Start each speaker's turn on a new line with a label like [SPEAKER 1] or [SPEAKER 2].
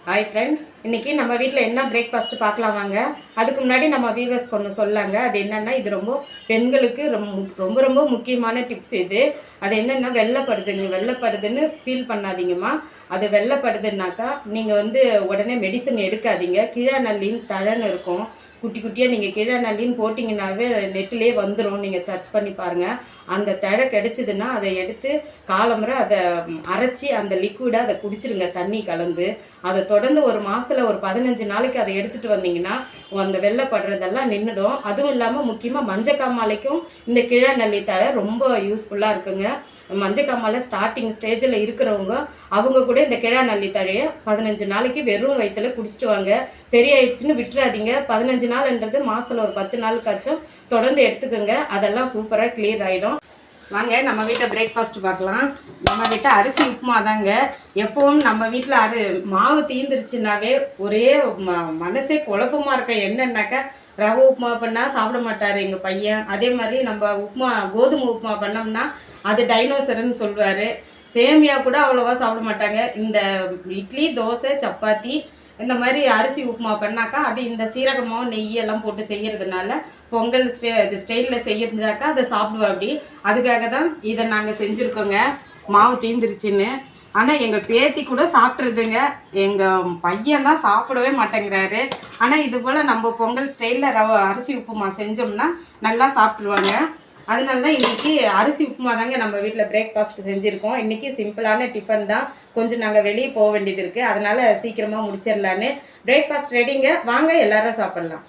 [SPEAKER 1] Hi friends, இன்றைக்கி நம்ம வீட்டில் என்ன பிரேக்ஃபாஸ்ட்டு பார்க்கலாம் வாங்க. அதுக்கு முன்னாடி நம்ம வீவர்ஸ் ஒன்று சொல்லாங்க. அது என்னென்னா, இது ரொம்ப பெண்களுக்கு ரொம்ப ரொம்ப முக்கியமான டிப்ஸ் இது. அது என்னென்னா, வெள்ளைப்படுதுன்னு ஃபீல் பண்ணாதீங்கம்மா. அது வெள்ளைப்படுதுன்னாக்கா நீங்கள் உடனே மெடிசன் எடுக்காதீங்க. கீழாநல்லின்னு தழைன்னு இருக்கும். குட்டி குட்டியாக நீங்கள் கீழாநல்லின்னு போட்டிங்கன்னாவே நெட்டிலே வந்துடும். நீங்கள் சர்ச் பண்ணி பாருங்கள். அந்த தழை கிடச்சிதுன்னா அதை எடுத்து காலம்புரை அதை அரைச்சி அந்த லிக்விடை அதை குடிச்சிருங்க, தண்ணி கலந்து. அதை தொடர்ந்து ஒரு மாதத்தில் ஒரு 15 நாளைக்கு அதை எடுத்துகிட்டு வந்தீங்கன்னா அந்த வெள்ளைப்படுறதெல்லாம் நின்றுடும். அதுவும் இல்லாமல் முக்கியமாக மஞ்சக்காமாலைக்கும் இந்த கீழாநல்லி தழை ரொம்ப யூஸ்ஃபுல்லாக இருக்குங்க. மஞ்சக்காமாலை ஸ்டார்டிங் ஸ்டேஜில் இருக்கிறவங்க அவங்க கூட இந்த கீழாநல்லி தழையை 15 நாளைக்கு வெறும் வயிற்றுல குடிச்சிட்டு வாங்க. சரியாயிடுச்சுன்னு விட்டுறாதீங்க. 15 நாள்ன்றது மாதத்தில் ஒரு 10 நாளுக்காச்சும் தொடர்ந்து எடுத்துக்கோங்க. அதெல்லாம் சூப்பராக கிளியர் ஆகிடும். வாங்க நம்ம வீட்டை பிரேக்ஃபாஸ்ட் பார்க்கலாம். நம்ம வீட்டை அரிசி உப்புமா தாங்க. எப்பவும் நம்ம வீட்டில் மாவு தீந்துருச்சுனாவே ஒரே மனசே குழப்பமாக இருக்க. என்னன்னாக்கா ரவை உப்புமா பண்ணால் சாப்பிட மாட்டார் எங்கள் பையன். அதே மாதிரி நம்ம கோதுமை உப்புமா பண்ணோம்னா அது டைனோசர்ன்னு சொல்லுவார். சேமியா கூட அவ்வளோவா சாப்பிட மாட்டாங்க. இந்த இட்லி, தோசை, சப்பாத்தி இந்த மாதிரி அரிசி உப்புமா பண்ணாக்கா அது இந்த சீரகமும் நெய்யெல்லாம் போட்டு செய்கிறதுனால பொங்கல் ஸ்டைலில் செஞ்சாக்கா அதை சாப்பிடுவா. அப்படி அதுக்காக தான் இதை நாங்கள் செஞ்சுருக்கோங்க. மாவு தீந்துருச்சுன்னு. ஆனால் எங்கள் பேத்தி கூட சாப்பிட்றதுங்க. எங்கள் பையன் தான் சாப்பிடவே மாட்டேங்கிறாரு. ஆனால் இது போல் நம்ம பொங்கல் ஸ்டைலில் அரிசி உப்புமா செஞ்சோம்னா நல்லா சாப்பிட்ருவாங்க. அதனால தான் இன்றைக்கி அரிசி உப்புமா தாங்க நம்ம வீட்டில் பிரேக்ஃபாஸ்ட் செஞ்சுருக்கோம். இன்றைக்கி சிம்பிளான டிஃபன் தான். கொஞ்சம் நாங்கள் வெளியே போக வேண்டியது இருக்குது. அதனால் சீக்கிரமாக முடிச்சிடலான்னு பிரேக்ஃபாஸ்ட் ரெடிங்க. வாங்க எல்லாரும் சாப்பிட்லாம்.